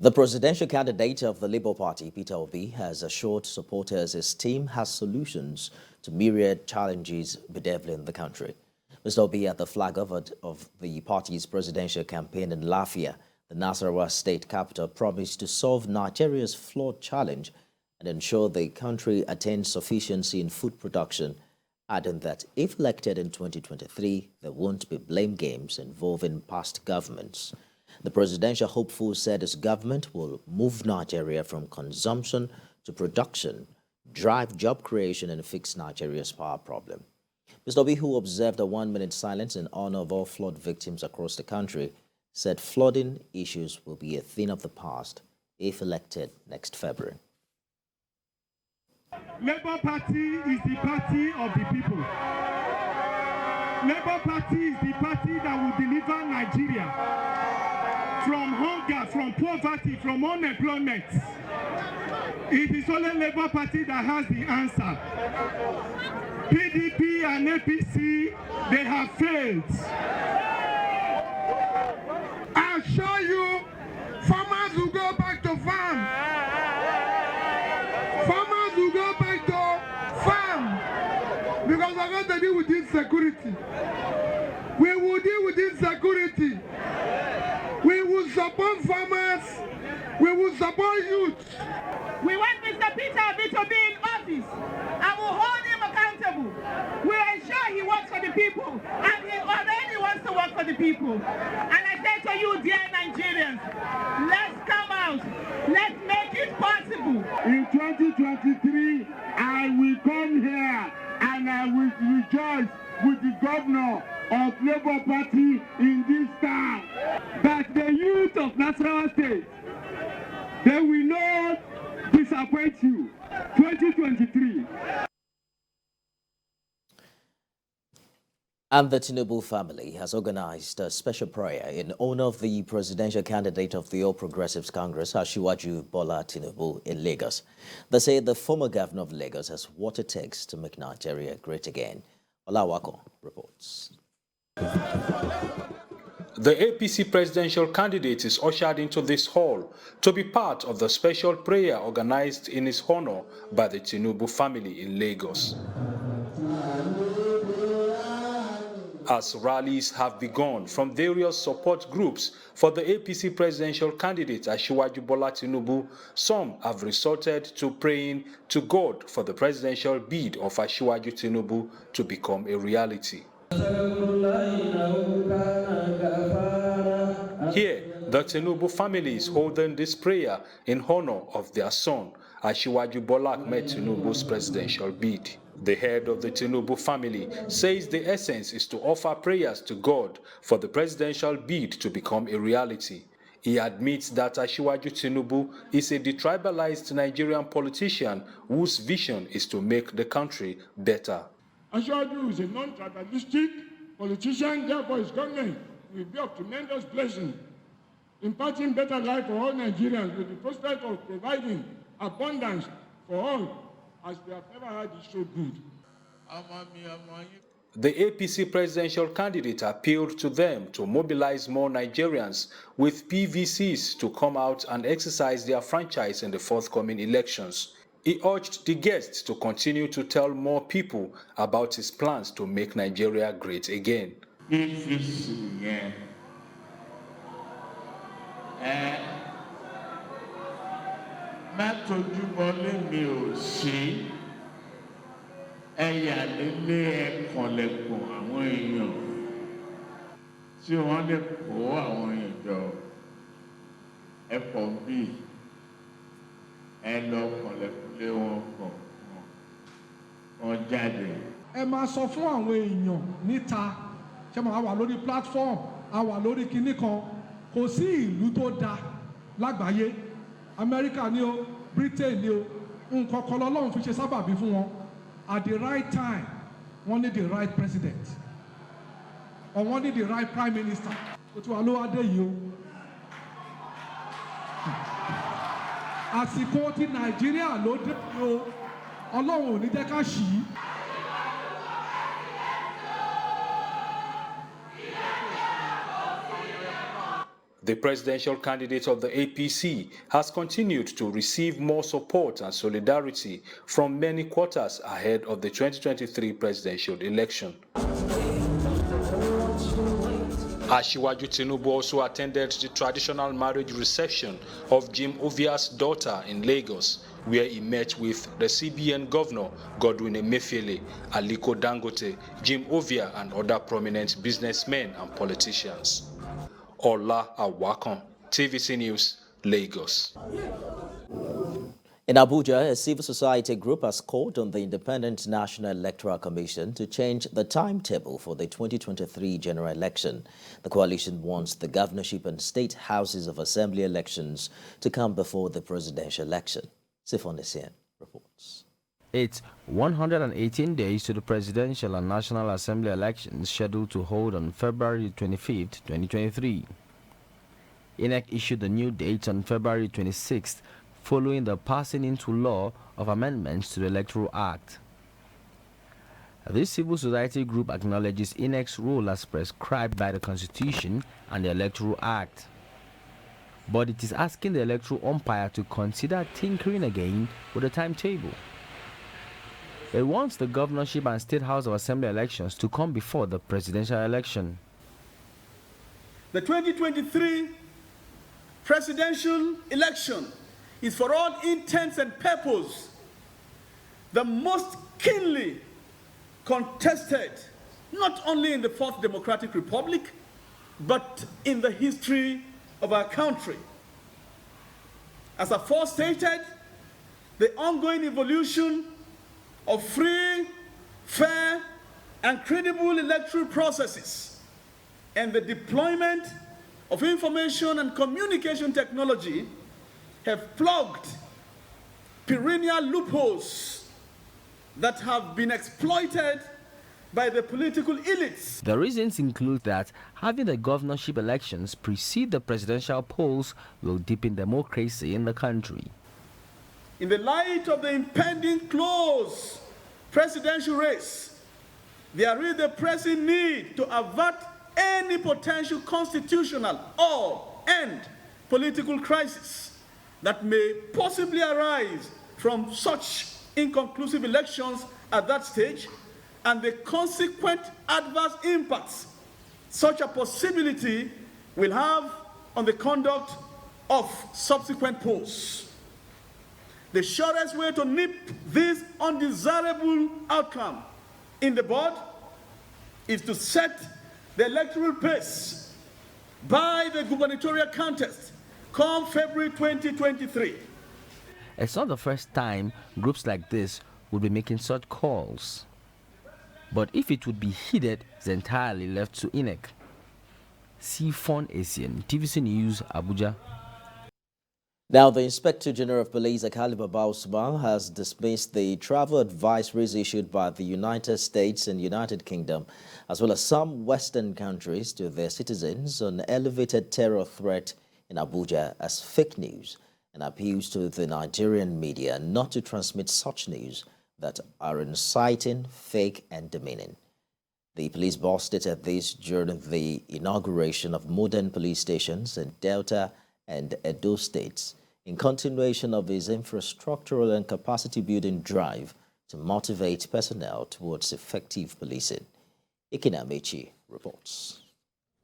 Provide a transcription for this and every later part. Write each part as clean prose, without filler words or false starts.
The presidential candidate of the Labour Party, Peter Obi, has assured supporters his team has solutions to myriad challenges bedeviling the country. Mr. Obi, at the flag of the party's presidential campaign in Lafia, the Nasarawa state capital, promised to solve Nigeria's flawed challenge and ensure the country attains sufficiency in food production, adding that if elected in 2023, there won't be blame games involving past governments. The presidential hopeful said his government will move Nigeria from consumption to production, drive job creation, and fix Nigeria's power problem. Mr. Obi, who observed a 1-minute silence in honor of all flood victims across the country, said flooding issues will be a thing of the past if elected next February. Labour Party is the party of the people. Labour Party is the party that will deliver Nigeria from hunger, from poverty, from unemployment. It is only Labour Party that has the answer. PDP and APC, they have failed. I assure you, farmers will go back to farm. Farmers will go back to farm because we're going to deal with insecurity. We will deal with insecurity. We will support farmers. We will support youth. We want Mr. Peter Obi to be in office and will hold him accountable. We ensure he works for the people, and he already wants to work for the people. And I say to you, dear Nigerians, let's come out. Let's make it possible. In 2023, I will come here and I will rejoice with the governor of Labour Party in this town. That the youth of Nasarawa State, they will not disappoint you. 2023. And the Tinubu family has organized a special prayer in honor of the presidential candidate of the All Progressives Congress, Asiwaju Bola Tinubu, in Lagos. They say the former governor of Lagos has what it takes to make Nigeria great again. Olawako reports. The APC presidential candidate is ushered into this hall to be part of the special prayer organized in his honor by the Tinubu family in Lagos. As rallies have begun from various support groups for the APC presidential candidate Asiwaju Bola Tinubu, some have resorted to praying to God for the presidential bid of Asiwaju Tinubu to become a reality. Here, the Tinubu family is holding this prayer in honor of their son, Asiwaju Bola Ahmed Tinubu's presidential bid. The head of the Tinubu family says the essence is to offer prayers to God for the presidential bid to become a reality. He admits that Asiwaju Tinubu is a detribalized Nigerian politician whose vision is to make the country better. Asiwaju is a non-tribalistic politician, therefore his government will be of tremendous blessing, imparting better life for all Nigerians with the prospect of providing abundance for all, as we have never had it so good. The APC presidential candidate appealed to them to mobilize more Nigerians with PVCs to come out and exercise their franchise in the forthcoming elections. He urged the guests to continue to tell more people about his plans to make Nigeria great again. Ẹ máa sọ fún àwọn èèyàn níta, ṣé máa wà lórí platform, a wà lórí kinní kan, kò sí ìlú tó dáa lágbàáyé, America ni o, Britain ni o, nǹkan kan lọ́lọ́run fi ṣe sábàbí fún wọn. At the right time, wọ́n need the right president, or wọ́n need the right prime minister. Kò tí wà ló wá dé yìí o. Àsìkò tí Nàìjíríà ló dé yìí o, Ọlọ́run ò ní jẹ́ ká ṣì í. The presidential candidate of the APC has continued to receive more support and solidarity from many quarters ahead of the 2023 presidential election. Asiwaju Tinubu also attended the traditional marriage reception of Jim Ovia's daughter in Lagos, where he met with the CBN governor Godwin Emefiele, Aliko Dangote, Jim Ovia, and other prominent businessmen and politicians. Ola Awakon, TVC News, Lagos. In Abuja, a civil society group has called on the Independent National Electoral Commission to change the timetable for the 2023 general election. The coalition wants the governorship and state houses of assembly elections to come before the presidential election. Sifon Essien reports. It's 118 days to the presidential and national assembly elections scheduled to hold on February 25, 2023. INEC issued the new dates on February 26th, following the passing into law of amendments to the Electoral Act. This civil society group acknowledges INEC's role as prescribed by the Constitution and the Electoral Act. But it is asking the electoral umpire to consider tinkering again with the timetable. It wants the governorship and state house of assembly elections to come before the presidential election. The 2023 presidential election is, for all intents and purposes, the most keenly contested, not only in the Fourth Democratic Republic, but in the history of our country. As I stated, the ongoing evolution of free, fair, and credible electoral processes and the deployment of information and communication technology have plugged perennial loopholes that have been exploited by the political elites. The reasons include that having the governorship elections precede the presidential polls will deepen democracy in the country. In the light of the impending close presidential race, there is a pressing need to avert any potential constitutional and political crisis that may possibly arise from such inconclusive elections at that stage, and the consequent adverse impacts such a possibility will have on the conduct of subsequent polls. The surest way to nip this undesirable outcome in the bud is to set the electoral pace by the gubernatorial contest come February 2023. It's not the first time groups like this would be making such calls. But if it would be heeded, it's entirely left to INEC. Sifon Essien, TVC News, Abuja. Now, the Inspector General of Police, Akali Babao, has dismissed the travel advisories issued by the United States and United Kingdom, as well as some Western countries, to their citizens on elevated terror threat in Abuja as fake news, and appeals to the Nigerian media not to transmit such news that are inciting, fake, and demeaning. The police boss stated this during the inauguration of modern police stations in Delta and Edo states, in continuation of his infrastructural and capacity-building drive to motivate personnel towards effective policing. Ikinamechi reports.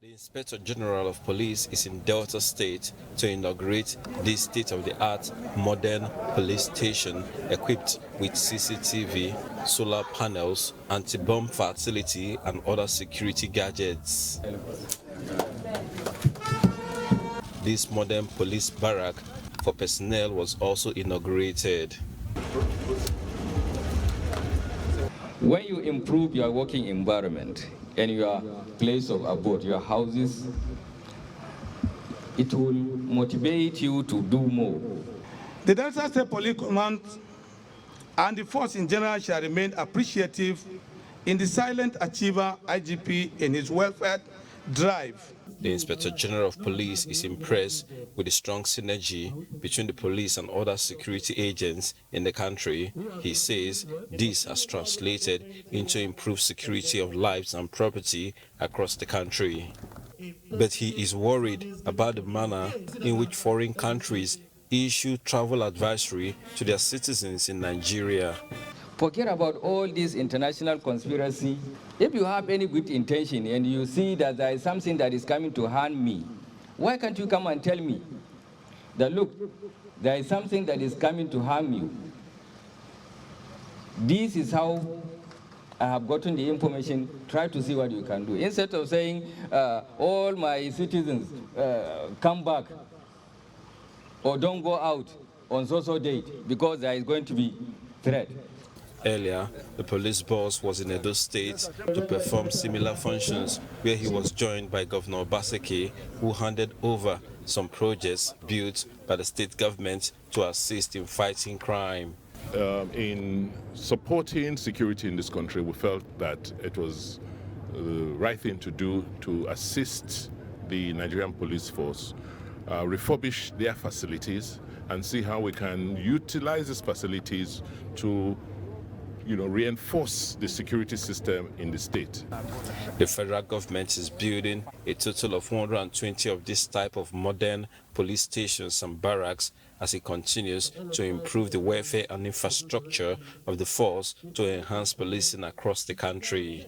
The Inspector General of Police is in Delta State to inaugurate this state-of-the-art modern police station equipped with CCTV, solar panels, anti-bomb facility, and other security gadgets. This modern police barrack for personnel was also inaugurated. When you improve your working environment and your place of abode, your houses, it will motivate you to do more. The Delta State Police Command and the force in general shall remain appreciative in the silent achiever IGP in his welfare drive. The Inspector General of Police is impressed with the strong synergy between the police and other security agents in the country. He says this has translated into improved security of lives and property across the country. But he is worried about the manner in which foreign countries issue travel advisory to their citizens in Nigeria. Forget about all this international conspiracy. If you have any good intention and you see that there is something that is coming to harm me, why can't you come and tell me that, look, there is something that is coming to harm you? This is how I have gotten the information. Try to see what you can do. Instead of saying, all my citizens come back or don't go out on so date because there is going to be threat. Earlier, the police boss was in Edo State to perform similar functions, where he was joined by Governor Obaseki, who handed over some projects built by the state government to assist in fighting crime. In supporting security in this country, we felt that it was the right thing to do to assist the Nigerian police force, refurbish their facilities, and see how we can utilize these facilities to reinforce the security system in the state. The federal government is building a total of 120 of this type of modern police stations and barracks as it continues to improve the welfare and infrastructure of the force to enhance policing across the country.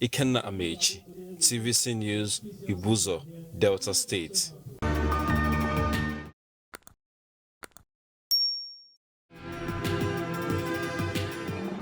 Ikenna Amechi, TVC News, Ibuzo, Delta State.